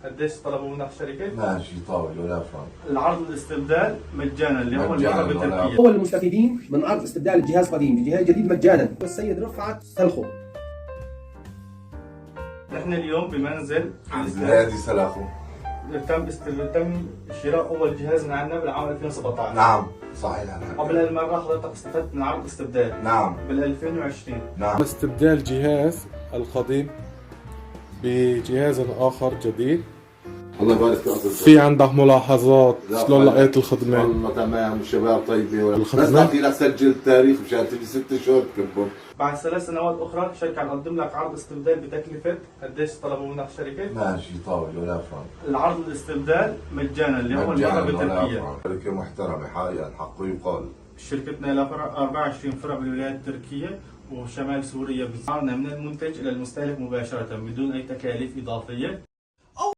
قديش طلبوا منك الشركة؟ ماشي طاولة ولا فرق. العرض الاستبدال مجانا لأول مرة بتركيا. أول المستفيدين من عرض استبدال الجهاز القديم بجهاز جديد مجانا السيد رفعت سلخو. نحن اليوم بمنزل هادي سلاخو. تم شراء أول جهاز من عندنا بالعام 2017. نعم صحيح. قبل هالمرة حضرتك استفدت من عرض استبدال. نعم. بال 2020. نعم. استبدال جهاز القديم بجهاز آخر جديد. الله يبارك فيك. في عندك ملاحظات شلون لقيت الخدمة؟ والله تمام والشباب طيبة. الخدمة؟ بس بدي لك سجل التاريخ مشان تجي 6 شهور تكبر. بعد 3 سنوات أخرى الشركة عم تقدم لك عرض استبدال بتكلفة قديش طلبوا منك الشركة؟ ماشي طاولة ولا فرق. العرض الاستبدال مجانا لأول مرة بتركيا. شركة محترمة حقيقة حقه يقال. شركتنا لها فرع 24 فرع بالولايات التركية وشمال سوريا. بتعاملنا من المنتج إلى المستهلك مباشرة بدون أي تكاليف إضافية.